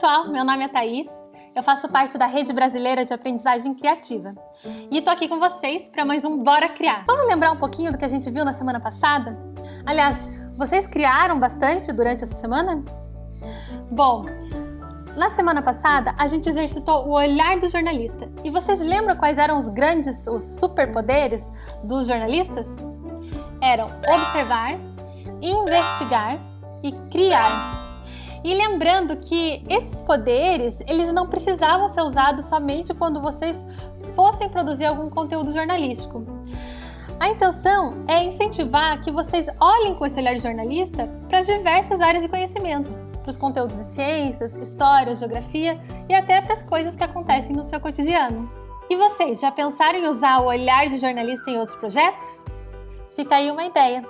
pessoal, meu nome é Thaís, eu faço parte da Rede Brasileira de Aprendizagem Criativa e tô aqui com vocês para mais um Bora Criar. Vamos lembrar um pouquinho do que a gente viu na semana passada? Aliás, vocês criaram bastante durante essa semana? Bom, na semana passada a gente exercitou o olhar do jornalista e vocês lembram quais eram os superpoderes dos jornalistas? Eram observar, investigar e criar. E lembrando que esses poderes, eles não precisavam ser usados somente quando vocês fossem produzir algum conteúdo jornalístico. A intenção é incentivar que vocês olhem com esse olhar de jornalista para diversas áreas de conhecimento, para os conteúdos de ciências, história, geografia e até para as coisas que acontecem no seu cotidiano. E vocês, já pensaram em usar o olhar de jornalista em outros projetos? Fica aí uma ideia.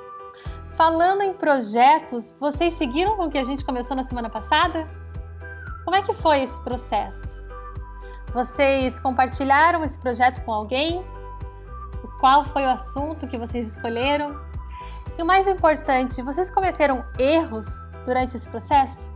Falando em projetos, vocês seguiram com o que a gente começou na semana passada? Como é que foi esse processo? Vocês compartilharam esse projeto com alguém? Qual foi o assunto que vocês escolheram? E o mais importante, vocês cometeram erros durante esse processo?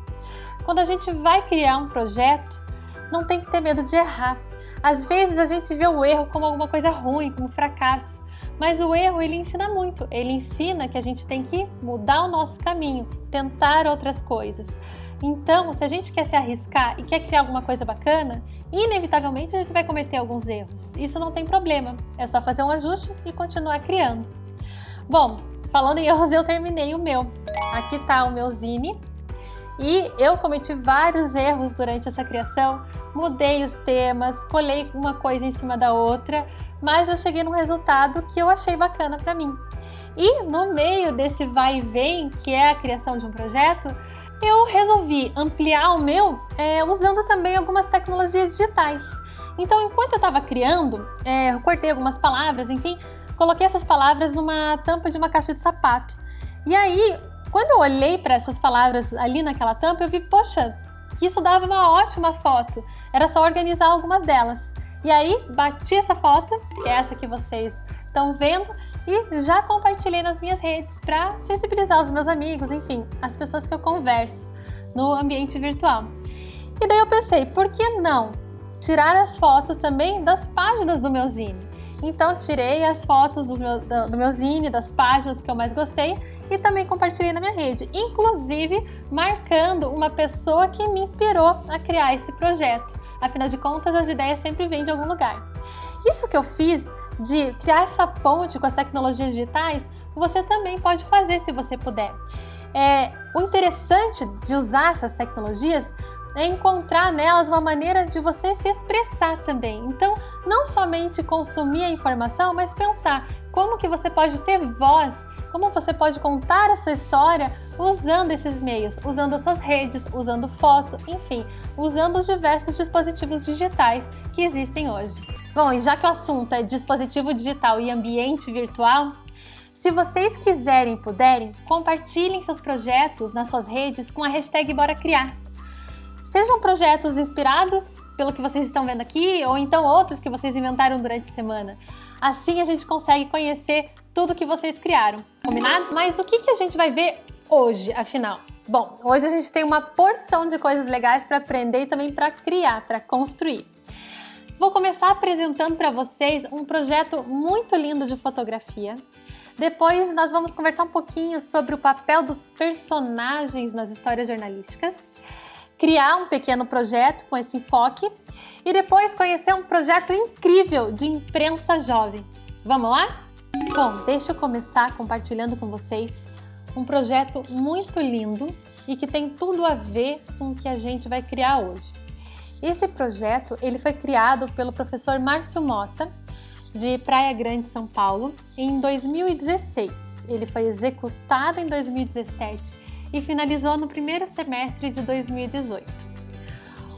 Quando a gente vai criar um projeto, não tem que ter medo de errar. Às vezes a gente vê o erro como alguma coisa ruim, como fracasso. Mas o erro, ele ensina muito. Ele ensina que a gente tem que mudar o nosso caminho, tentar outras coisas. Então, se a gente quer se arriscar e quer criar alguma coisa bacana, inevitavelmente a gente vai cometer alguns erros. Isso não tem problema. É só fazer um ajuste e continuar criando. Bom, falando em erros, eu terminei o meu. Aqui está o meu zine. E eu cometi vários erros durante essa criação. Mudei os temas, colei uma coisa em cima da outra, mas eu cheguei num resultado que eu achei bacana para mim. E no meio desse vai e vem, que é a criação de um projeto, eu resolvi ampliar o meu usando também algumas tecnologias digitais. Então, enquanto eu estava criando, eu cortei algumas palavras, enfim, coloquei essas palavras numa tampa de uma caixa de sapato. E aí, quando eu olhei para essas palavras ali naquela tampa, eu vi, poxa, que isso dava uma ótima foto. Era só organizar algumas delas. E aí, bati essa foto, que é essa que vocês estão vendo, e já compartilhei nas minhas redes para sensibilizar os meus amigos, enfim, as pessoas que eu converso no ambiente virtual. E daí eu pensei, por que não tirar as fotos também das páginas do meu zine? Então, tirei as fotos do meu zine, das páginas que eu mais gostei e também compartilhei na minha rede, inclusive marcando uma pessoa que me inspirou a criar esse projeto. Afinal de contas, as ideias sempre vêm de algum lugar. Isso que eu fiz de criar essa ponte com as tecnologias digitais, você também pode fazer se você puder. O interessante de usar essas tecnologias é encontrar nelas uma maneira de você se expressar também. Então, não somente consumir a informação, mas pensar como que você pode ter voz, como você pode contar a sua história usando esses meios, usando as suas redes, usando foto, enfim, usando os diversos dispositivos digitais que existem hoje. Bom, e já que o assunto é dispositivo digital e ambiente virtual, se vocês quiserem e puderem, compartilhem seus projetos nas suas redes com a hashtag Bora Criar. Sejam projetos inspirados pelo que vocês estão vendo aqui, ou então outros que vocês inventaram durante a semana. Assim a gente consegue conhecer tudo que vocês criaram, combinado? Mas o que a gente vai ver hoje, afinal? Bom, hoje a gente tem uma porção de coisas legais para aprender e também para criar, para construir. Vou começar apresentando para vocês um projeto muito lindo de fotografia. Depois nós vamos conversar um pouquinho sobre o papel dos personagens nas histórias jornalísticas, criar um pequeno projeto com esse enfoque e depois conhecer um projeto incrível de imprensa jovem. Vamos lá? Bom, deixa eu começar compartilhando com vocês um projeto muito lindo e que tem tudo a ver com o que a gente vai criar hoje. Esse projeto ele foi criado pelo professor Márcio Mota, de Praia Grande, São Paulo, em 2016. Ele foi executado em 2017 e finalizou no primeiro semestre de 2018.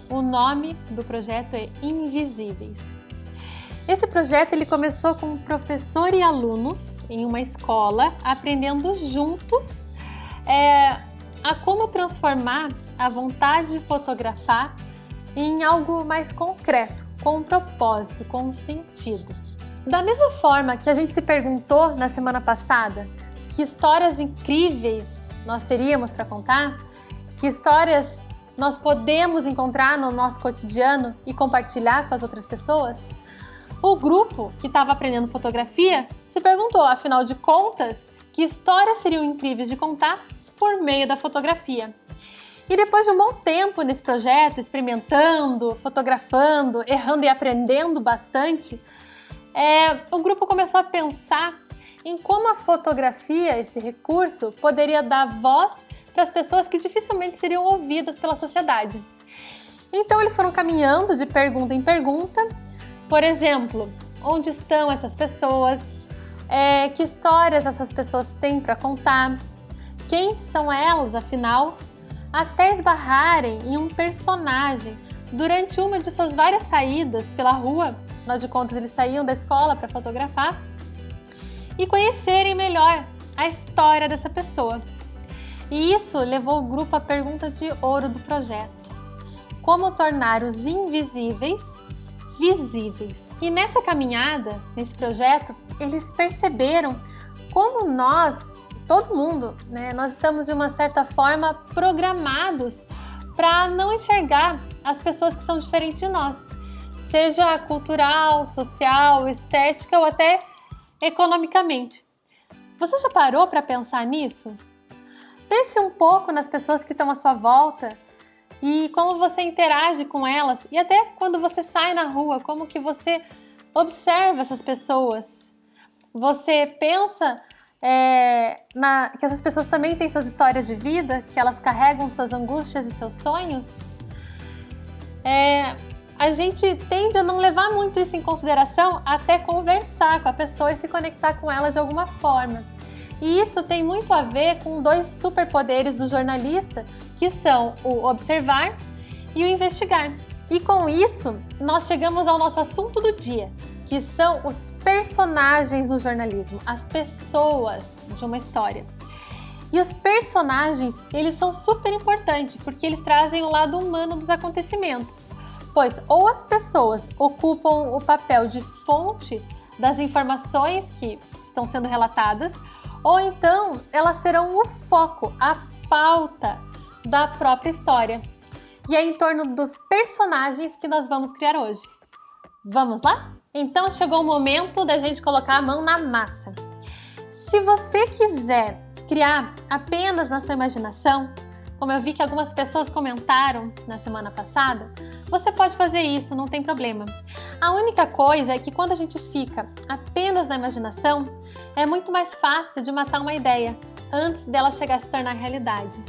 O nome do projeto é Invisíveis. Esse projeto ele começou com professor e alunos em uma escola, aprendendo juntos a como transformar a vontade de fotografar em algo mais concreto, com um propósito, com um sentido. Da mesma forma que a gente se perguntou na semana passada que histórias incríveis nós teríamos para contar, que histórias nós podemos encontrar no nosso cotidiano e compartilhar com as outras pessoas? O grupo que estava aprendendo fotografia se perguntou, afinal de contas, que histórias seriam incríveis de contar por meio da fotografia. E depois de um bom tempo nesse projeto, experimentando, fotografando, errando e aprendendo bastante, o grupo começou a pensar em como a fotografia, esse recurso, poderia dar voz para as pessoas que dificilmente seriam ouvidas pela sociedade. Então eles foram caminhando de pergunta em pergunta. Por exemplo, onde estão essas pessoas? Que histórias essas pessoas têm para contar? Quem são elas, afinal? Até esbarrarem em um personagem durante uma de suas várias saídas pela rua, afinal de contas eles saíam da escola para fotografar, e conhecerem melhor a história dessa pessoa. E isso levou o grupo à pergunta de ouro do projeto: como tornar os invisíveis visíveis? E nessa caminhada, nesse projeto, eles perceberam como nós, todo mundo, nós estamos de uma certa forma programados para não enxergar as pessoas que são diferentes de nós, seja cultural, social, estética ou até economicamente. Você já parou para pensar nisso? Pense um pouco nas pessoas que estão à sua volta e como você interage com elas, e até quando você sai na rua, como que você observa essas pessoas. Você pensa que essas pessoas também têm suas histórias de vida, que elas carregam suas angústias e seus sonhos? A gente tende a não levar muito isso em consideração até conversar com a pessoa e se conectar com ela de alguma forma. E isso tem muito a ver com dois superpoderes do jornalista, que são o observar e o investigar. E com isso, nós chegamos ao nosso assunto do dia, que são os personagens do jornalismo, as pessoas de uma história. E os personagens, eles são super importantes, porque eles trazem o lado humano dos acontecimentos. Pois ou as pessoas ocupam o papel de fonte das informações que estão sendo relatadas, ou então elas serão o foco, a pauta da própria história. E é em torno dos personagens que nós vamos criar hoje. Vamos lá? Então chegou o momento da gente colocar a mão na massa. Se você quiser criar apenas na sua imaginação, como eu vi que algumas pessoas comentaram na semana passada, você pode fazer isso, não tem problema. A única coisa é que quando a gente fica apenas na imaginação, é muito mais fácil de matar uma ideia antes dela chegar a se tornar realidade.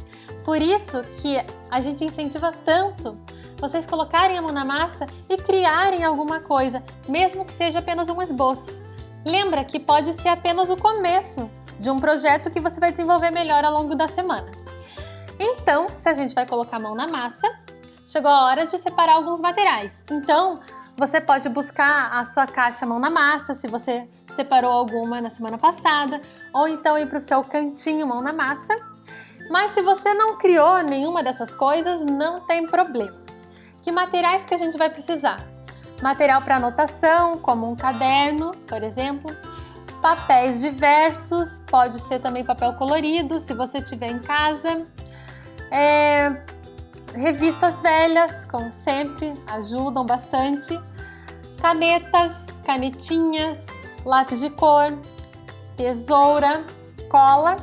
Por isso que a gente incentiva tanto vocês colocarem a mão na massa e criarem alguma coisa, mesmo que seja apenas um esboço. Lembra que pode ser apenas o começo de um projeto que você vai desenvolver melhor ao longo da semana. Então, se a gente vai colocar a mão na massa, chegou a hora de separar alguns materiais. Então, você pode buscar a sua caixa mão na massa, se você separou alguma na semana passada, ou então ir para o seu cantinho mão na massa. Mas se você não criou nenhuma dessas coisas, não tem problema. Que materiais que a gente vai precisar? Material para anotação, como um caderno, por exemplo. Papéis diversos, pode ser também papel colorido, se você tiver em casa. Revistas velhas, como sempre, ajudam bastante. Canetas, canetinhas, lápis de cor, tesoura, cola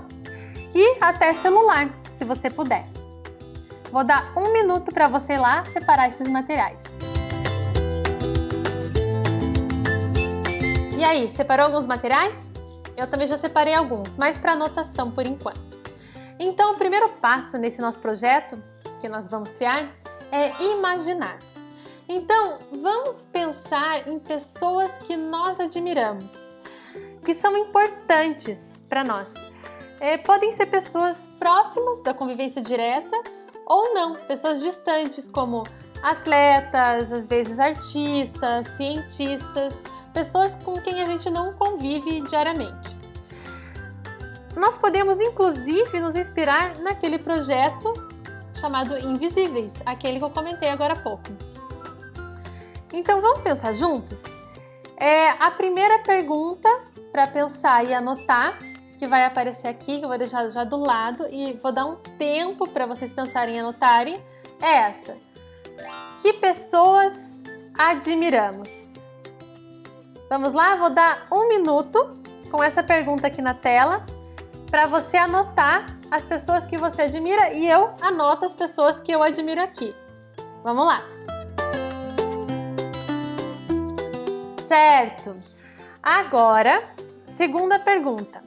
e até celular, se você puder. Vou dar 1 minuto para você ir lá separar esses materiais. E aí, separou alguns materiais? Eu também já separei alguns, mas para anotação por enquanto. Então, o primeiro passo nesse nosso projeto que nós vamos criar é imaginar. Então, vamos pensar em pessoas que nós admiramos, que são importantes para nós. Podem ser pessoas próximas da convivência direta ou não, pessoas distantes como atletas, às vezes artistas, cientistas, pessoas com quem a gente não convive diariamente. Nós podemos, inclusive, nos inspirar naquele projeto chamado Invisíveis, aquele que eu comentei agora há pouco. Então, vamos pensar juntos? A primeira pergunta para pensar e anotar, que vai aparecer aqui, que eu vou deixar já do lado, e vou dar um tempo para vocês pensarem e anotarem, é essa. Que pessoas admiramos? Vamos lá, vou dar 1 minuto com essa pergunta aqui na tela para você anotar as pessoas que você admira e eu anoto as pessoas que eu admiro aqui. Vamos lá. Certo. Agora, segunda pergunta.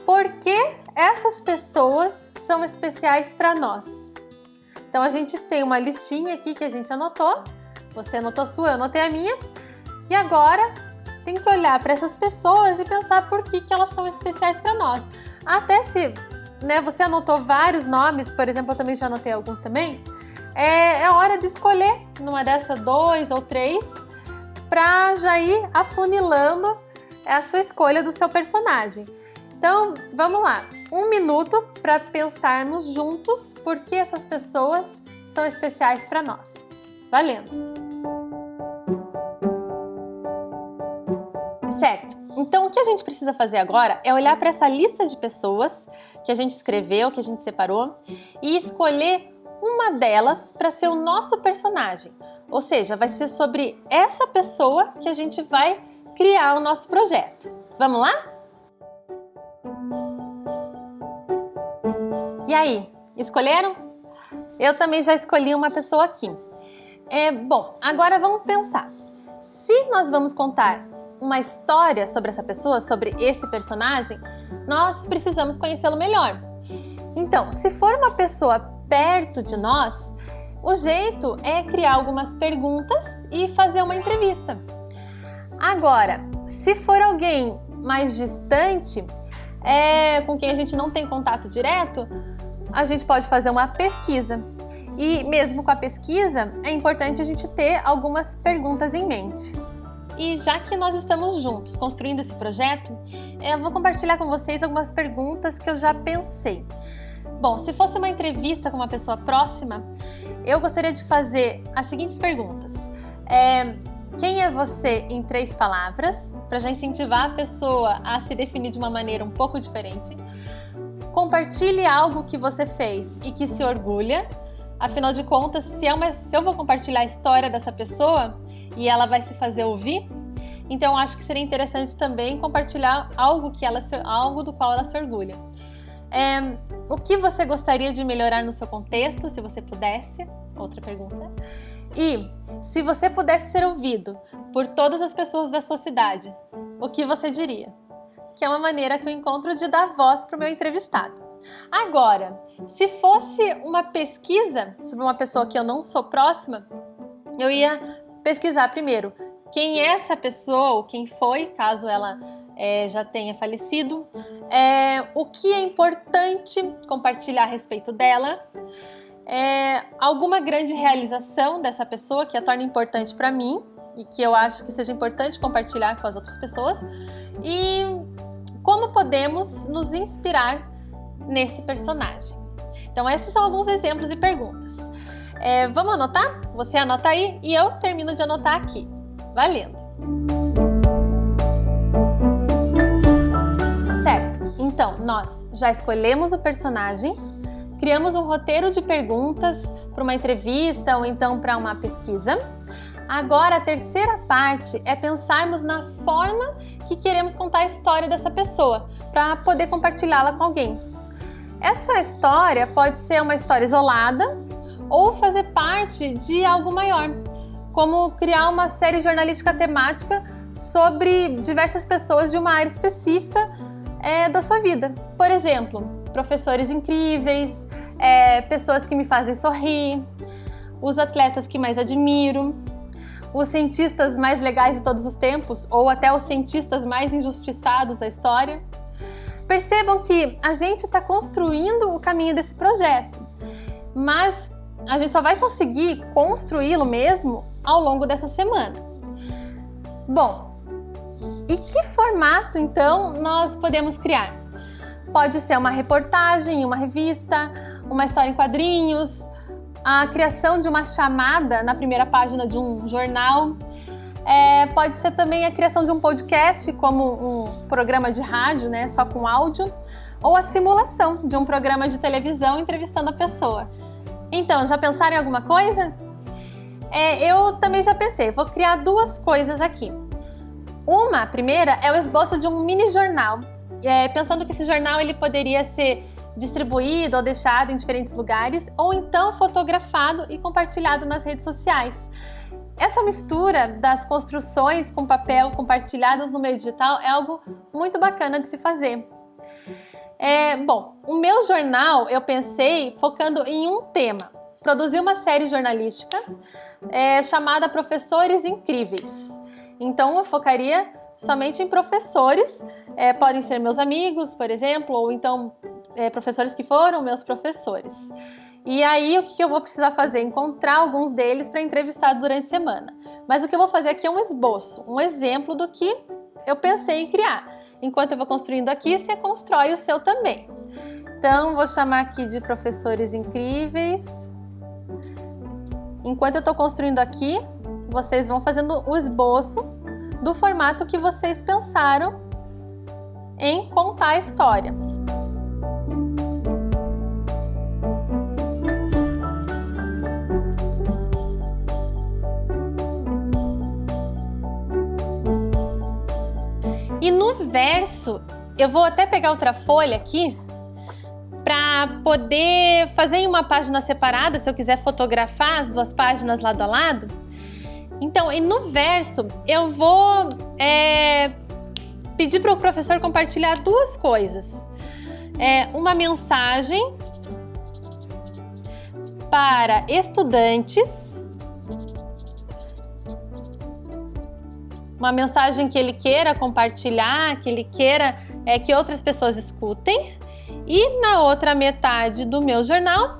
Por que essas pessoas são especiais para nós? Então, a gente tem uma listinha aqui que a gente anotou. Você anotou a sua, eu anotei a minha. E agora, tem que olhar para essas pessoas e pensar por que elas são especiais para nós. Até se você anotou vários nomes, por exemplo, eu também já anotei alguns também, é hora de escolher numa dessas 2 ou 3 para já ir afunilando a sua escolha do seu personagem. Então, vamos lá. 1 minuto para pensarmos juntos por que essas pessoas são especiais para nós. Valendo! Certo. Então, o que a gente precisa fazer agora é olhar para essa lista de pessoas que a gente escreveu, que a gente separou, e escolher uma delas para ser o nosso personagem. Ou seja, vai ser sobre essa pessoa que a gente vai criar o nosso projeto. Vamos lá? E aí, escolheram? Eu também já escolhi uma pessoa aqui. Bom, agora vamos pensar. Se nós vamos contar uma história sobre essa pessoa, sobre esse personagem, nós precisamos conhecê-lo melhor. Então, se for uma pessoa perto de nós, o jeito é criar algumas perguntas e fazer uma entrevista. Agora, se for alguém mais distante, com quem a gente não tem contato direto, a gente pode fazer uma pesquisa. E mesmo com a pesquisa, é importante a gente ter algumas perguntas em mente. E já que nós estamos juntos construindo esse projeto, eu vou compartilhar com vocês algumas perguntas que eu já pensei. Bom, se fosse uma entrevista com uma pessoa próxima, eu gostaria de fazer as seguintes perguntas. Quem é você em 3 palavras? Para já incentivar a pessoa a se definir de uma maneira um pouco diferente. Compartilhe algo que você fez e que se orgulha. Afinal de contas, se eu vou compartilhar a história dessa pessoa e ela vai se fazer ouvir, então eu acho que seria interessante também compartilhar algo do qual ela se orgulha. O que você gostaria de melhorar no seu contexto, se você pudesse? Outra pergunta. E se você pudesse ser ouvido por todas as pessoas da sua cidade, o que você diria? Que é uma maneira que eu encontro de dar voz para o meu entrevistado. Agora, se fosse uma pesquisa sobre uma pessoa que eu não sou próxima, eu ia pesquisar primeiro quem é essa pessoa ou quem foi, caso ela já tenha falecido, o que é importante compartilhar a respeito dela, alguma grande realização dessa pessoa que a torna importante para mim e que eu acho que seja importante compartilhar com as outras pessoas, e como podemos nos inspirar nesse personagem. Então, esses são alguns exemplos de perguntas. Vamos anotar? Você anota aí e eu termino de anotar aqui. Valendo! Certo, então nós já escolhemos o personagem, criamos um roteiro de perguntas para uma entrevista ou então para uma pesquisa. Agora, a terceira parte é pensarmos na forma que queremos contar a história dessa pessoa, para poder compartilhá-la com alguém. Essa história pode ser uma história isolada ou fazer parte de algo maior, como criar uma série jornalística temática sobre diversas pessoas de uma área específica da sua vida. Por exemplo, professores incríveis, pessoas que me fazem sorrir, os atletas que mais admiro, os cientistas mais legais de todos os tempos, ou até os cientistas mais injustiçados da história. Percebam que a gente está construindo o caminho desse projeto, mas a gente só vai conseguir construí-lo mesmo ao longo dessa semana. Bom, e que formato então nós podemos criar? Pode ser uma reportagem, uma revista, uma história em quadrinhos, a criação de uma chamada na primeira página de um jornal. Pode ser também a criação de um podcast, como um programa de rádio, só com áudio, ou a simulação de um programa de televisão entrevistando a pessoa. Então, já pensaram em alguma coisa? Eu também já pensei, vou criar duas coisas aqui. A primeira é o esboço de um mini jornal, pensando que esse jornal ele poderia ser distribuído ou deixado em diferentes lugares, ou então fotografado e compartilhado nas redes sociais. Essa mistura das construções com papel compartilhadas no meio digital é algo muito bacana de se fazer. Bom, o meu jornal eu pensei focando em um tema. Produzi uma série jornalística chamada Professores Incríveis. Então eu focaria somente em professores, podem ser meus amigos, por exemplo, ou então professores que foram meus professores. E aí o que eu vou precisar fazer? Encontrar alguns deles para entrevistar durante a semana. Mas o que eu vou fazer aqui é um esboço, um exemplo do que eu pensei em criar. Enquanto eu vou construindo aqui, você constrói o seu também. Então vou chamar aqui de Professores Incríveis. Enquanto eu estou construindo aqui, vocês vão fazendo o esboço do formato que vocês pensaram em contar a história. E no verso, eu vou até pegar outra folha aqui para poder fazer em uma página separada, se eu quiser fotografar as duas páginas lado a lado. Então, e no verso, eu vou pedir para o professor compartilhar duas coisas. Uma mensagem para estudantes, uma mensagem que ele queira compartilhar, que ele queira que outras pessoas escutem. E na outra metade do meu jornal,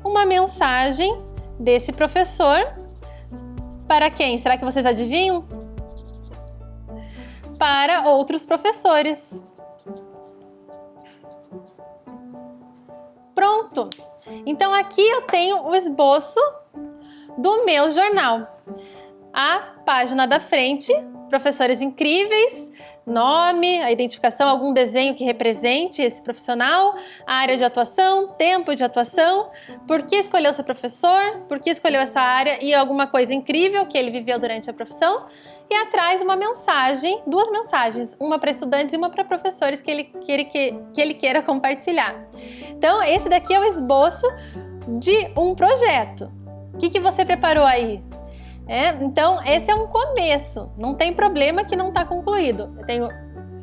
uma mensagem desse professor para quem? Será que vocês adivinham? Para outros professores. Pronto! Então aqui eu tenho o esboço do meu jornal. A página da frente, Professores Incríveis, nome, a identificação, algum desenho que represente esse profissional, a área de atuação, tempo de atuação, por que escolheu ser professor, por que escolheu essa área e alguma coisa incrível que ele viveu durante a profissão. E atrás uma mensagem, duas mensagens, uma para estudantes e uma para professores que ele queira compartilhar. Então esse daqui é o esboço de um projeto. O que você preparou aí? Então esse é um começo, não tem problema que não está concluído. Eu tenho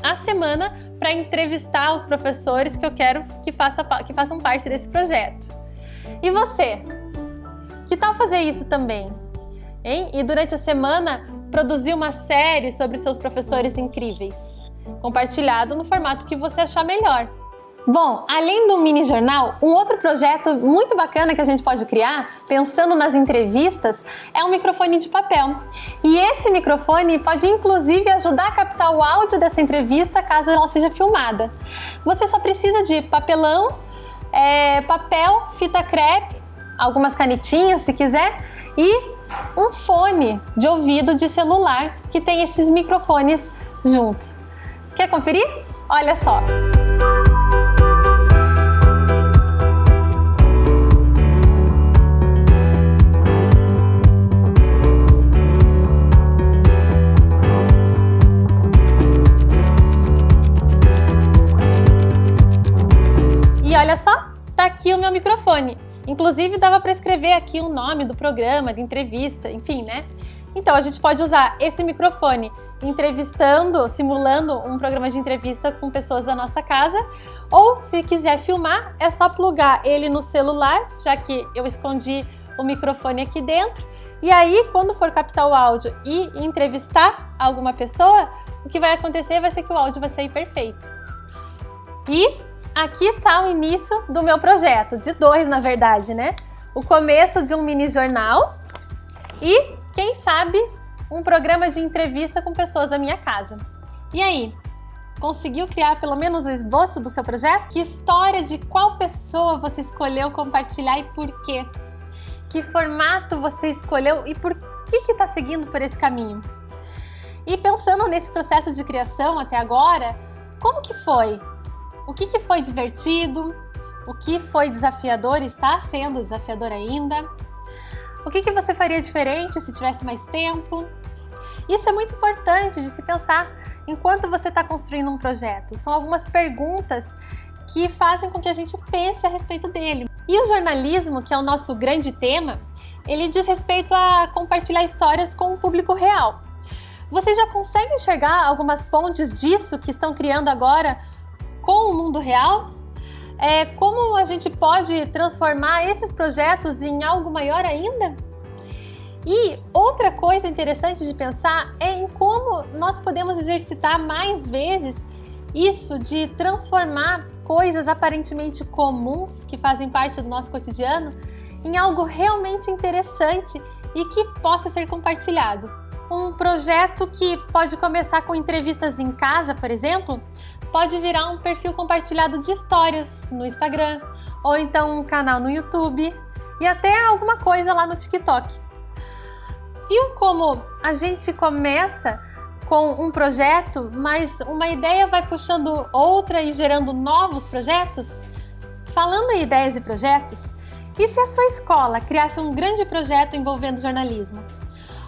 a semana para entrevistar os professores que eu quero que façam parte desse projeto. E você? Que tal fazer isso também? E durante a semana produzir uma série sobre seus professores incríveis, compartilhado no formato que você achar melhor. Bom, além do mini jornal, um outro projeto muito bacana que a gente pode criar, pensando nas entrevistas, é um microfone de papel. E esse microfone pode inclusive ajudar a captar o áudio dessa entrevista caso ela seja filmada. Você só precisa de papelão, papel, fita crepe, algumas canetinhas se quiser e um fone de ouvido de celular que tem esses microfones junto. Quer conferir? Olha só! E olha só, tá aqui o meu microfone. Inclusive dava para escrever aqui o nome do programa, de entrevista, enfim, né? Então a gente pode usar esse microfone entrevistando, simulando um programa de entrevista com pessoas da nossa casa, ou se quiser filmar, é só plugar ele no celular, já que eu escondi o microfone aqui dentro, e aí quando for captar o áudio e entrevistar alguma pessoa, o que vai acontecer vai ser que o áudio vai sair perfeito. E aqui está o início do meu projeto, de dois na verdade, né? O começo de um mini jornal e, quem sabe, um programa de entrevista com pessoas da minha casa. E aí, conseguiu criar pelo menos o esboço do seu projeto? Que história de qual pessoa você escolheu compartilhar e por quê? Que formato você escolheu e por que está seguindo por esse caminho? E pensando nesse processo de criação até agora, como que foi? O que foi divertido? o que foi desafiador e está sendo desafiador ainda? O que você faria diferente se tivesse mais tempo? Isso é muito importante de se pensar enquanto você está construindo um projeto. São algumas perguntas que fazem com que a gente pense a respeito dele. E o jornalismo, que é o nosso grande tema, ele diz respeito a compartilhar histórias com o público real. Você já consegue enxergar algumas pontes disso que estão criando agora com o mundo real? Como a gente pode transformar esses projetos em algo maior ainda? E outra coisa interessante de pensar é em como nós podemos exercitar mais vezes isso de transformar coisas aparentemente comuns que fazem parte do nosso cotidiano em algo realmente interessante e que possa ser compartilhado. Um projeto que pode começar com entrevistas em casa, por exemplo, pode virar um perfil compartilhado de histórias no Instagram, ou então um canal no YouTube e até alguma coisa lá no TikTok. Viu como a gente começa com um projeto, mas uma ideia vai puxando outra e gerando novos projetos? Falando em ideias e projetos, e se a sua escola criasse um grande projeto envolvendo jornalismo?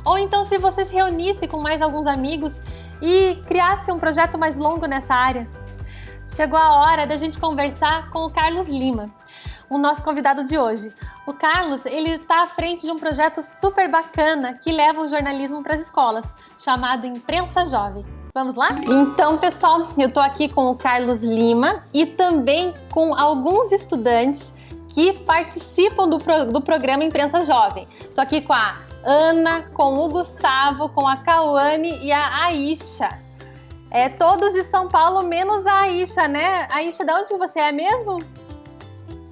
Ou então se você se reunisse com mais alguns amigos e criasse um projeto mais longo nessa área? Chegou a hora da gente conversar com o Carlos Lima, o nosso convidado de hoje. O Carlos, ele está à frente de um projeto super bacana que leva o jornalismo para as escolas, chamado Imprensa Jovem. Vamos lá? Então, pessoal, eu estou aqui com o Carlos Lima e também com alguns estudantes que participam do programa Imprensa Jovem. Estou aqui com a Ana, com o Gustavo, com a Cauane e a Aisha. Todos de São Paulo, menos a Aisha, né? Aisha, de onde você é mesmo?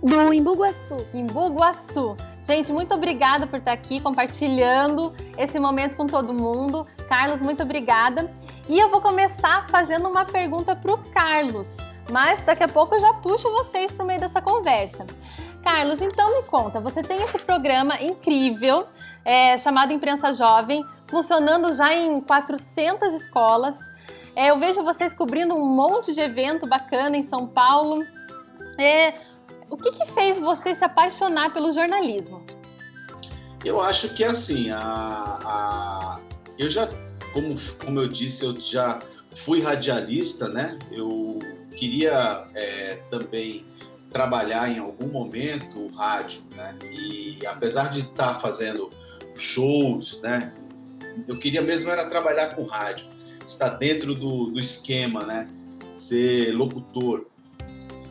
Do Embu-Guaçu. Embu-Guaçu. Gente, muito obrigada por estar aqui compartilhando esse momento com todo mundo. Carlos, muito obrigada. E eu vou começar fazendo uma pergunta para o Carlos, mas daqui a pouco eu já puxo vocês para o meio dessa conversa. Carlos, então me conta, você tem esse programa incrível chamado Imprensa Jovem, funcionando já em 400 escolas. Eu vejo vocês cobrindo um monte de evento bacana em São Paulo. O que fez você se apaixonar pelo jornalismo? Eu acho que assim, eu já, como eu disse, eu já fui radialista, né? Eu queria também trabalhar em algum momento o rádio, né? E apesar de estar fazendo shows, né? Eu queria mesmo era trabalhar com rádio, estar dentro do esquema, né? Ser locutor.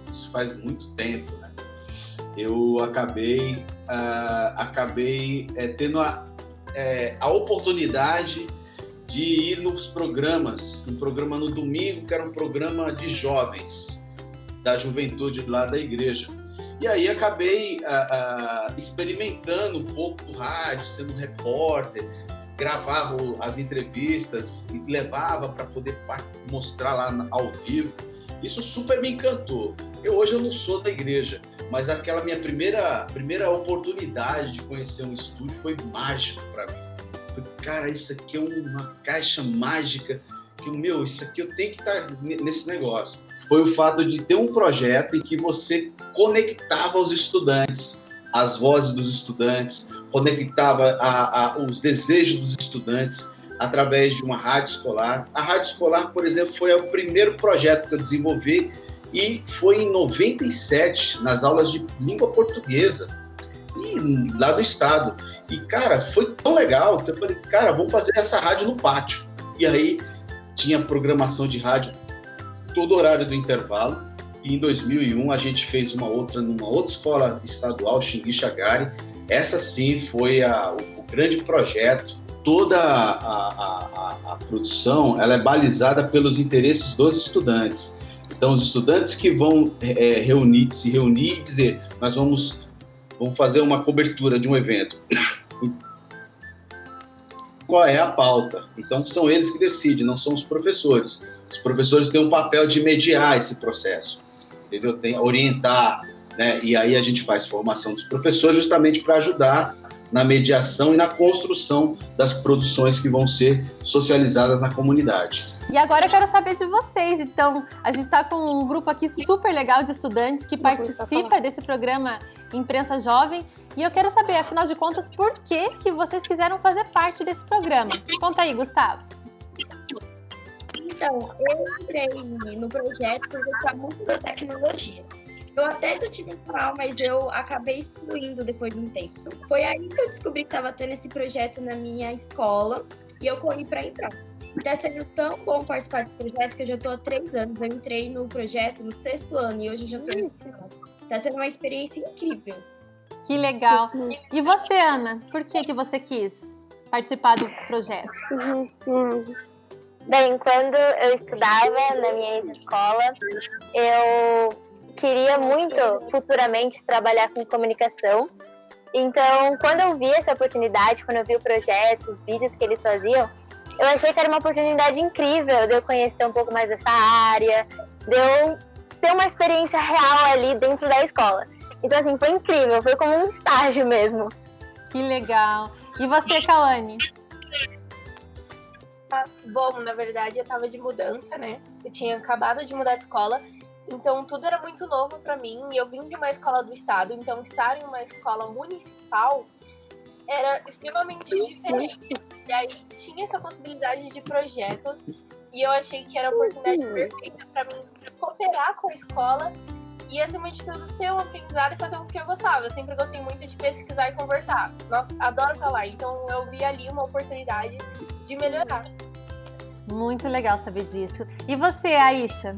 Isso faz muito tempo, né? Eu acabei tendo a oportunidade de ir nos programas, um programa no domingo, que era um programa de jovens, da juventude lá da igreja. E aí acabei experimentando um pouco do rádio, sendo repórter, gravava as entrevistas e levava para poder mostrar lá ao vivo. Isso super me encantou. Hoje eu não sou da igreja, mas aquela minha primeira oportunidade de conhecer um estúdio foi mágico para mim. Falei, cara, isso aqui é uma caixa mágica, isso aqui eu tenho que estar nesse negócio. Foi o fato de ter um projeto em que você conectava os estudantes, as vozes dos estudantes, conectava os desejos dos estudantes através de uma rádio escolar. A rádio escolar, por exemplo, foi o primeiro projeto que eu desenvolvi e foi em 97, nas aulas de língua portuguesa, e lá do estado. E, cara, foi tão legal que eu falei, cara, vamos fazer essa rádio no pátio. E aí tinha programação de rádio todo horário do intervalo. E em 2001 a gente fez uma outra numa outra escola estadual, Xinguixagari. Essa sim foi o grande projeto. Toda a produção ela é balizada pelos interesses dos estudantes. Então, os estudantes que vão se reunir e dizer, nós vamos fazer uma cobertura de um evento. Qual é a pauta? Então, são eles que decidem, não são os professores. Os professores têm um papel de mediar esse processo, entendeu? Orientar, né? E aí a gente faz formação dos professores justamente para ajudar na mediação e na construção das produções que vão ser socializadas na comunidade. E agora eu quero saber de vocês. Então, a gente está com um grupo aqui super legal de estudantes que participa desse programa Imprensa Jovem. E eu quero saber, afinal de contas, por que vocês quiseram fazer parte desse programa? Conta aí, Gustavo. Então, eu entrei no projeto porque eu gostava muito da tecnologia. Eu até já tive um canal, mas eu acabei excluindo depois de um tempo. Foi aí que eu descobri que estava tendo esse projeto na minha escola e eu corri para entrar. Está sendo tão bom participar desse projeto que eu já estou há 3 anos. Eu entrei no projeto no 6º ano e hoje eu já estou no 4º. Está sendo uma experiência incrível. Que legal. E você, Ana, por que você quis participar do projeto? Bem, quando eu estudava na minha escola, eu queria muito futuramente trabalhar com comunicação. Então, quando eu vi essa oportunidade, quando eu vi o projeto, os vídeos que eles faziam, eu achei que era uma oportunidade incrível de eu conhecer um pouco mais dessa área, de eu ter uma experiência real ali dentro da escola. Então, assim, foi incrível, foi como um estágio mesmo. Que legal. E você, Kawane? Bom, na verdade, eu tava de mudança, né? Eu tinha acabado de mudar de escola, então tudo era muito novo pra mim. E eu vim de uma escola do estado, então estar em uma escola municipal era extremamente diferente. E aí tinha essa possibilidade de projetos e eu achei que era a oportunidade perfeita pra mim cooperar com a escola e, acima de tudo, ter um aprendizado e fazer o que eu gostava. Eu sempre gostei muito de pesquisar e conversar. Nossa, adoro falar, então eu vi ali uma oportunidade de melhorar. Muito legal saber disso. E você, Aisha?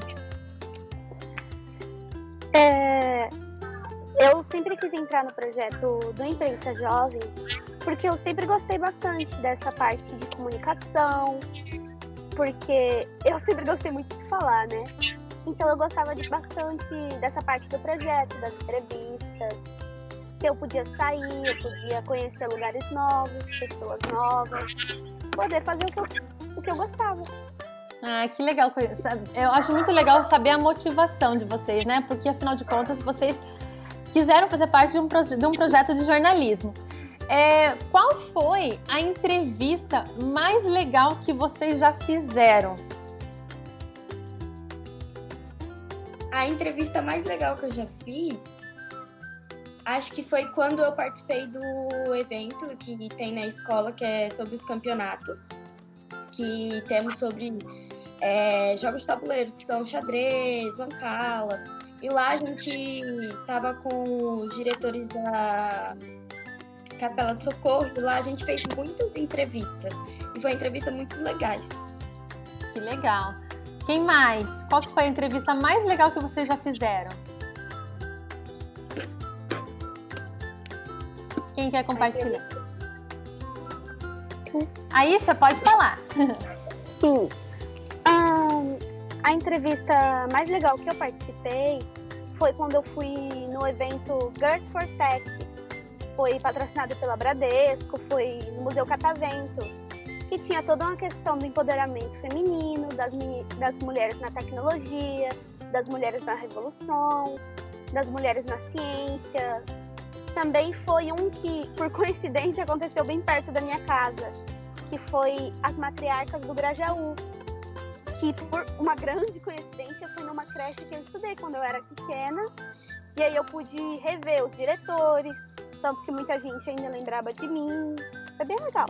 Eu sempre quis entrar no projeto do Imprensa Jovem porque eu sempre gostei bastante dessa parte de comunicação, porque eu sempre gostei muito de falar, né? Então eu gostava bastante dessa parte do projeto, das entrevistas, que eu podia sair, eu podia conhecer lugares novos, pessoas novas, poder fazer o que eu gostava. Ah, que legal. Eu acho muito legal saber a motivação de vocês, né? Porque, afinal de contas, vocês quiseram fazer parte de um projeto de jornalismo. Qual foi a entrevista mais legal que vocês já fizeram? A entrevista mais legal que eu já fiz, acho que foi quando eu participei do evento que tem na escola, que é sobre os campeonatos, que temos sobre jogos de tabuleiro, que são xadrez, mancala. E lá a gente tava com os diretores da Capela de Socorro, e lá a gente fez muitas entrevistas. E foi entrevistas muito legais. Que legal. Quem mais? Qual que foi a entrevista mais legal que vocês já fizeram? Quem quer compartilhar? Aisha, pode falar. Sim. A entrevista mais legal que eu participei foi quando eu fui no evento Girls for Tech. Foi patrocinado pela Bradesco, foi no Museu Catavento, que tinha toda uma questão do empoderamento feminino, das mulheres na tecnologia, das mulheres na revolução, das mulheres na ciência. Também foi um que, por coincidência, aconteceu bem perto da minha casa, que foi as matriarcas do Grajaú, que por uma grande coincidência foi numa creche que eu estudei quando eu era pequena, e aí eu pude rever os diretores, tanto que muita gente ainda lembrava de mim. Foi bem legal.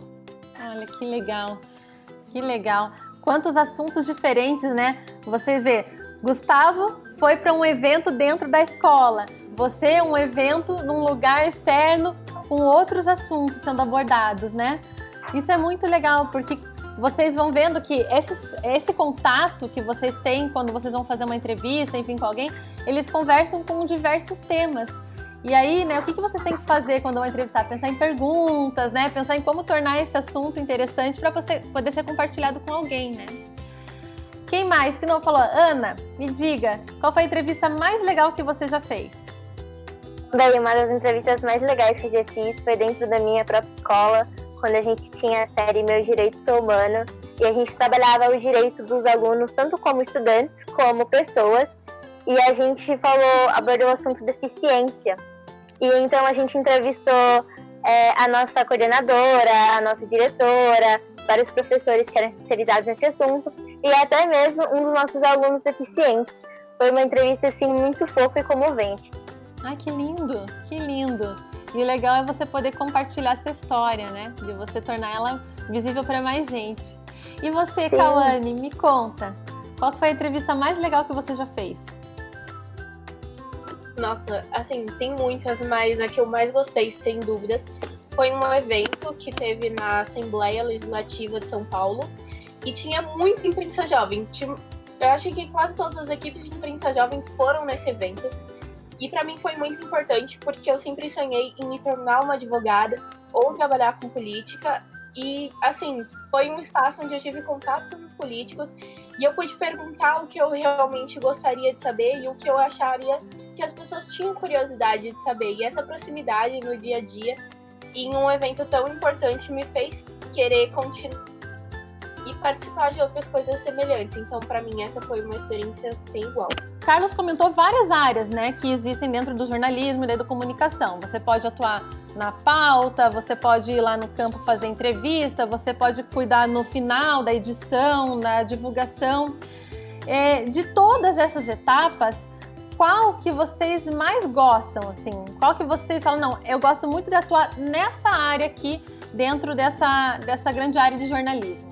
Olha, que legal. Que legal. Quantos assuntos diferentes, né? Vocês vê, Gustavo foi para um evento dentro da escola. Você, um evento num lugar externo com outros assuntos sendo abordados, né? Isso é muito legal, porque vocês vão vendo que esse contato que vocês têm quando vocês vão fazer uma entrevista, enfim, com alguém, eles conversam com diversos temas. E aí, né, o que vocês têm que fazer quando vão entrevistar? Pensar em perguntas, né? Pensar em como tornar esse assunto interessante para você poder ser compartilhado com alguém, né? Quem mais que não falou? Ana, me diga, qual foi a entrevista mais legal que você já fez? Bem, uma das entrevistas mais legais que eu já fiz foi dentro da minha própria escola, quando a gente tinha a série Meu Direito Sou Humano, e a gente trabalhava os direitos dos alunos, tanto como estudantes, como pessoas, e a gente abordou o assunto deficiência. E então a gente entrevistou a nossa coordenadora, a nossa diretora, vários professores que eram especializados nesse assunto, e até mesmo um dos nossos alunos deficientes. Foi uma entrevista assim muito fofa e comovente. Ai, que lindo, que lindo. E o legal é você poder compartilhar essa história, né? De você tornar ela visível para mais gente. E você, Sim. Cauane, me conta, qual que foi a entrevista mais legal que você já fez? Nossa, assim, tem muitas, mas a que eu mais gostei, sem dúvidas, foi um evento que teve na Assembleia Legislativa de São Paulo e tinha muita imprensa jovem. Eu acho que quase todas as equipes de imprensa jovem foram nesse evento. E para mim foi muito importante porque eu sempre sonhei em me tornar uma advogada ou trabalhar com política. E, assim, foi um espaço onde eu tive contato com os políticos e eu pude perguntar o que eu realmente gostaria de saber e o que eu acharia que as pessoas tinham curiosidade de saber. E essa proximidade no dia a dia em um evento tão importante me fez querer continuar e participar de outras coisas semelhantes. Então, para mim, essa foi uma experiência sem igual. Carlos comentou várias áreas, né, que existem dentro do jornalismo e da comunicação. Você pode atuar na pauta, você pode ir lá no campo fazer entrevista, você pode cuidar no final da edição, da divulgação. De todas essas etapas, qual que vocês mais gostam, assim? Qual que vocês falam, não, eu gosto muito de atuar nessa área aqui, dentro dessa grande área de jornalismo?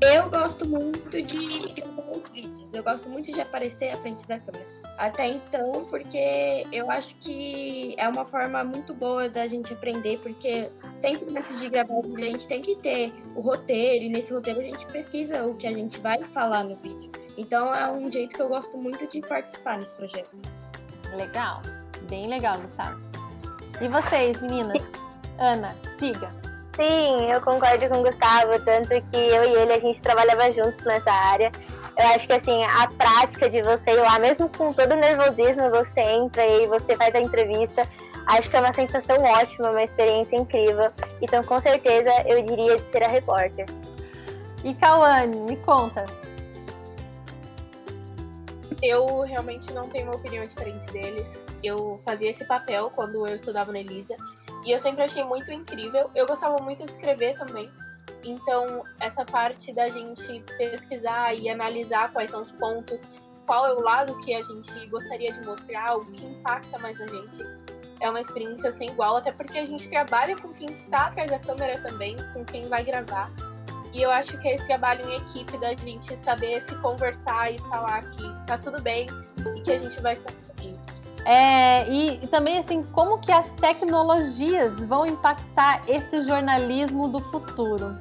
Eu gosto muito de gravar os vídeos, eu gosto muito de aparecer à frente da câmera. Até então, porque eu acho que é uma forma muito boa da gente aprender, porque sempre antes de gravar o vídeo a gente tem que ter o roteiro, e nesse roteiro a gente pesquisa o que a gente vai falar no vídeo. Então é um jeito que eu gosto muito de participar nesse projeto. Legal, bem legal, Gustavo. E vocês, meninas? Ana, diga. Sim, eu concordo com o Gustavo, tanto que eu e ele, a gente trabalhava juntos nessa área. Eu acho que, assim, a prática de você ir lá, mesmo com todo o nervosismo, você entra e você faz a entrevista, acho que é uma sensação ótima, uma experiência incrível. Então, com certeza, eu diria de ser a repórter. E Cauane, me conta. Eu realmente não tenho uma opinião diferente deles. Eu fazia esse papel quando eu estudava na Elisa e eu sempre achei muito incrível. Eu gostava muito de escrever também. Então, essa parte da gente pesquisar e analisar quais são os pontos, qual é o lado que a gente gostaria de mostrar, o que impacta mais na gente, é uma experiência sem igual, até porque a gente trabalha com quem está atrás da câmera também, com quem vai gravar. E eu acho que é esse trabalho em equipe da gente saber se conversar e falar que tá tudo bem e que a gente vai conseguir. E também, assim, como que as tecnologias vão impactar esse jornalismo do futuro?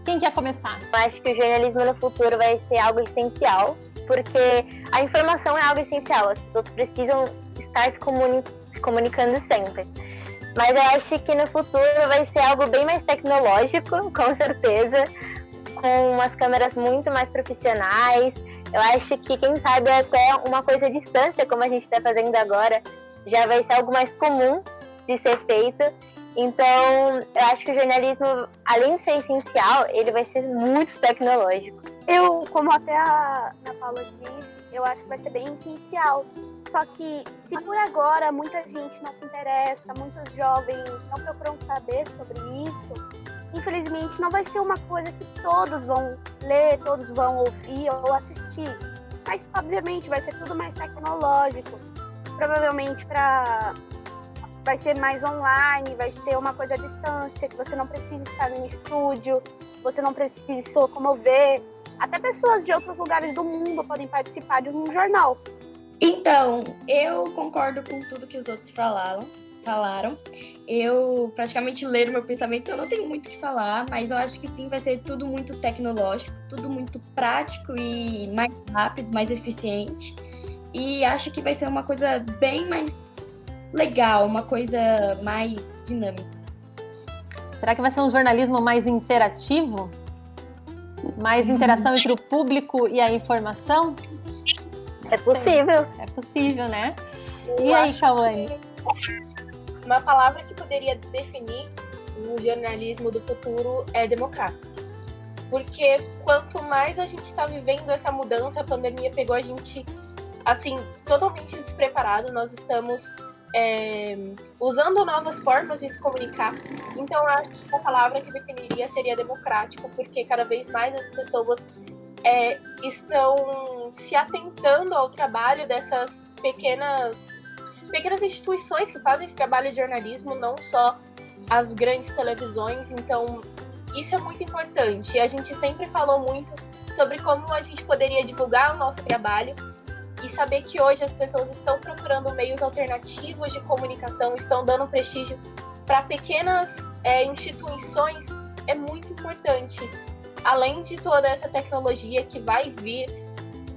Quem quer começar? Eu acho que o jornalismo no futuro vai ser algo essencial, porque a informação é algo essencial, as pessoas precisam estar se comunicando sempre. Mas eu acho que no futuro vai ser algo bem mais tecnológico, com certeza, com umas câmeras muito mais profissionais. Eu acho que, quem sabe, até uma coisa à distância, como a gente está fazendo agora, já vai ser algo mais comum de ser feito. Então, eu acho que o jornalismo, além de ser essencial, ele vai ser muito tecnológico. Eu, como até a Paula disse, eu acho que vai ser bem essencial. Só que, se por agora muita gente não se interessa, muitos jovens não procuram saber sobre isso, infelizmente não vai ser uma coisa que todos vão ler, todos vão ouvir ou assistir. Mas, obviamente, vai ser tudo mais tecnológico. Provavelmente vai ser mais online, vai ser uma coisa à distância, que você não precisa estar no estúdio, você não precisa se locomover. Até pessoas de outros lugares do mundo podem participar de um jornal. Então, eu concordo com tudo que os outros falaram. Eu praticamente leram meu pensamento, eu não tenho muito o que falar, mas eu acho que sim, vai ser tudo muito tecnológico, tudo muito prático e mais rápido, mais eficiente. E acho que vai ser uma coisa bem mais legal, uma coisa mais dinâmica. Será que vai ser um jornalismo mais interativo? Mais interação entre o público e a informação? É possível. É possível, né? E aí, Cauane? Uma palavra que poderia definir o jornalismo do futuro é democrático. Porque quanto mais a gente está vivendo essa mudança, a pandemia pegou a gente, assim, totalmente despreparado. Nós estamos usando novas formas de se comunicar. Então, eu acho que a palavra que definiria seria democrático, porque cada vez mais as pessoas estão se atentando ao trabalho dessas pequenas instituições que fazem esse trabalho de jornalismo, não só as grandes televisões. Então, isso é muito importante. A gente sempre falou muito sobre como a gente poderia divulgar o nosso trabalho e saber que hoje as pessoas estão procurando meios alternativos de comunicação, estão dando prestígio para pequenas instituições, é muito importante. Além de toda essa tecnologia que vai vir,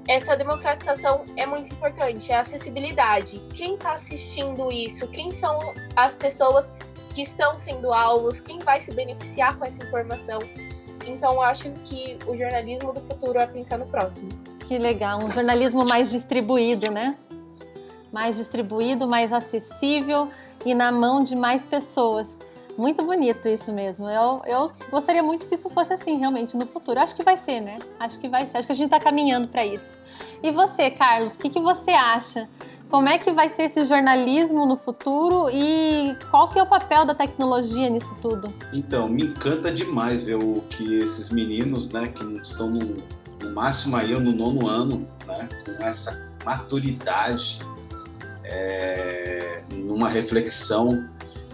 essa democratização é muito importante, a acessibilidade. Quem está assistindo isso? Quem são as pessoas que estão sendo alvos? Quem vai se beneficiar com essa informação? Então, eu acho que o jornalismo do futuro é pensar no próximo. Que legal, um jornalismo mais distribuído, né? Mais distribuído, mais acessível e na mão de mais pessoas. Muito bonito isso mesmo. Eu gostaria muito que isso fosse assim, realmente, no futuro. Acho que vai ser, né? Acho que vai ser. Acho que a gente está caminhando para isso. E você, Carlos, o que você acha? Como é que vai ser esse jornalismo no futuro e qual que é o papel da tecnologia nisso tudo? Então, me encanta demais ver o que esses meninos, né, que estão no máximo aí no 9º ano, né, com essa maturidade, numa reflexão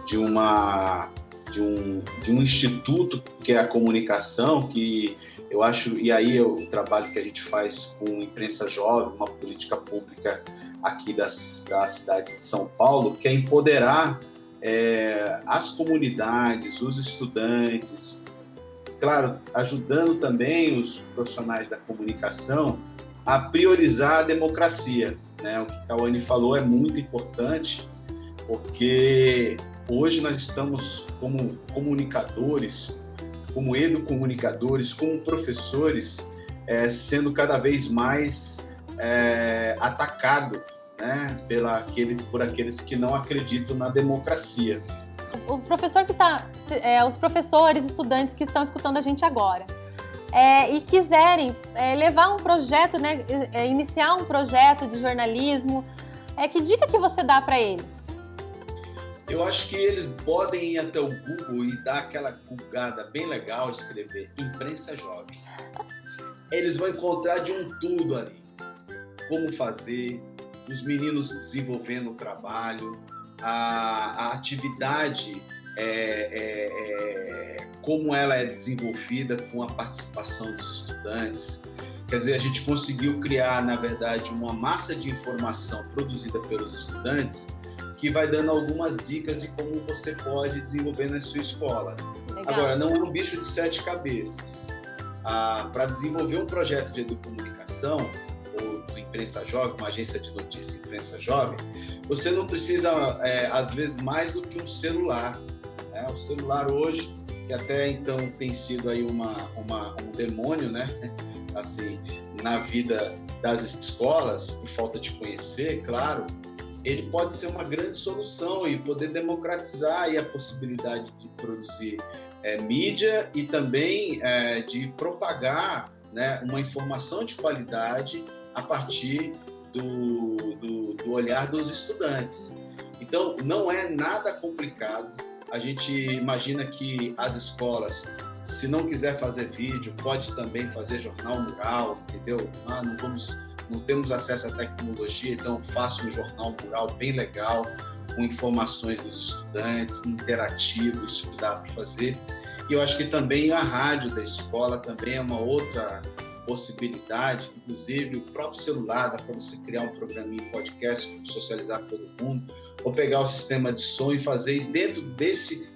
de um instituto que é a comunicação, que eu acho, e aí o trabalho que a gente faz com imprensa jovem, uma política pública aqui da cidade de São Paulo, que é empoderar as comunidades, os estudantes, claro, ajudando também os profissionais da comunicação a priorizar a democracia, né? O que a Cauane falou é muito importante, porque hoje nós estamos como comunicadores, como educomunicadores, como professores, sendo cada vez mais atacado, né, por aqueles que não acreditam na democracia. O professor que os professores, estudantes que estão escutando a gente agora e quiserem levar um projeto, né, iniciar um projeto de jornalismo, que dica que você dá para eles? Eu acho que eles podem ir até o Google e dar aquela googada bem legal, escrever imprensa jovem. Eles vão encontrar de um tudo ali. Como fazer, os meninos desenvolvendo o trabalho, a atividade, como ela é desenvolvida com a participação dos estudantes. Quer dizer, a gente conseguiu criar, na verdade, uma massa de informação produzida pelos estudantes que vai dando algumas dicas de como você pode desenvolver na sua escola. Legal. Agora, não é um bicho de 7 cabeças. Para desenvolver um projeto de educomunicação, ou do Imprensa Jovem, uma agência de notícia Imprensa Jovem, você não precisa, às vezes, mais do que um celular. Né? O celular hoje, que até então tem sido aí um demônio, né? Assim, na vida das escolas, por falta de conhecer, claro, ele pode ser uma grande solução e poder democratizar aí a possibilidade de produzir mídia e também de propagar, né, uma informação de qualidade a partir do olhar dos estudantes. Então, não é nada complicado. A gente imagina que as escolas, se não quiser fazer vídeo, pode também fazer jornal mural, entendeu? Não temos acesso à tecnologia, então faço um jornal mural bem legal, com informações dos estudantes, interativo, isso dá para fazer. E eu acho que também a rádio da escola também é uma outra possibilidade, inclusive o próprio celular, dá para você criar um programinha em podcast, socializar com todo mundo, ou pegar o sistema de som e fazer, e dentro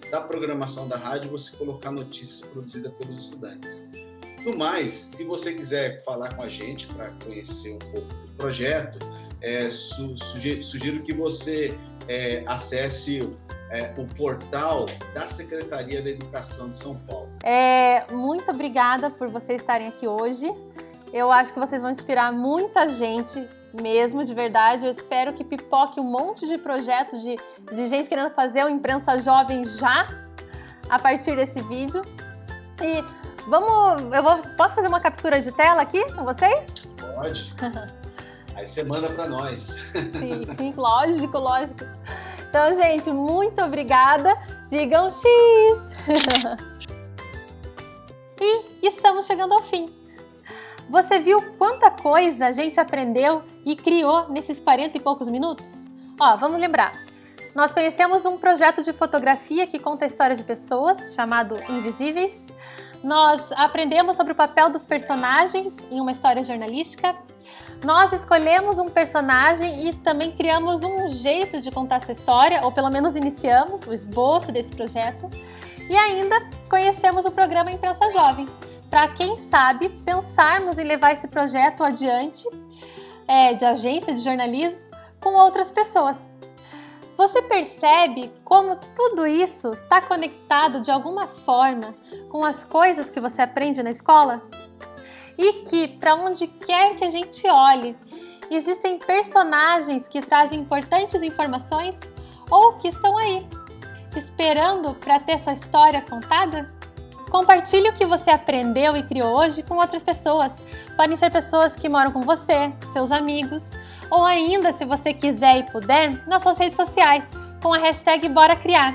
da programação da rádio, você colocar notícias produzidas pelos estudantes. No mais, se você quiser falar com a gente para conhecer um pouco do projeto, sugiro que você acesse o portal da Secretaria da Educação de São Paulo. Muito obrigada por vocês estarem aqui hoje. Eu acho que vocês vão inspirar muita gente mesmo, de verdade. Eu espero que pipoque um monte de projeto de gente querendo fazer o Imprensa Jovem já, a partir desse vídeo. E posso fazer uma captura de tela aqui com vocês? Pode. Aí você manda para nós. Sim, lógico. Então, gente, muito obrigada. Digam X! E estamos chegando ao fim. Você viu quanta coisa a gente aprendeu e criou nesses 40 e poucos minutos? Ó, vamos lembrar. Nós conhecemos um projeto de fotografia que conta a história de pessoas, chamado Invisíveis. Nós aprendemos sobre o papel dos personagens em uma história jornalística. Nós escolhemos um personagem e também criamos um jeito de contar sua história, ou pelo menos iniciamos o esboço desse projeto. E ainda conhecemos o programa Imprensa Jovem, para quem sabe pensarmos em levar esse projeto adiante, de agência de jornalismo, com outras pessoas. Você percebe como tudo isso está conectado de alguma forma com as coisas que você aprende na escola? E que, para onde quer que a gente olhe, existem personagens que trazem importantes informações ou que estão aí, esperando para ter sua história contada? Compartilhe o que você aprendeu e criou hoje com outras pessoas. Podem ser pessoas que moram com você, seus amigos, ou ainda, se você quiser e puder, nas suas redes sociais, com a hashtag Bora Criar.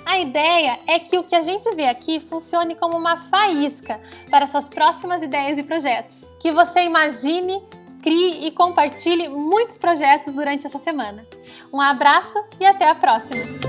A ideia é que o que a gente vê aqui funcione como uma faísca para suas próximas ideias e projetos. Que você imagine, crie e compartilhe muitos projetos durante essa semana. Um abraço e até a próxima!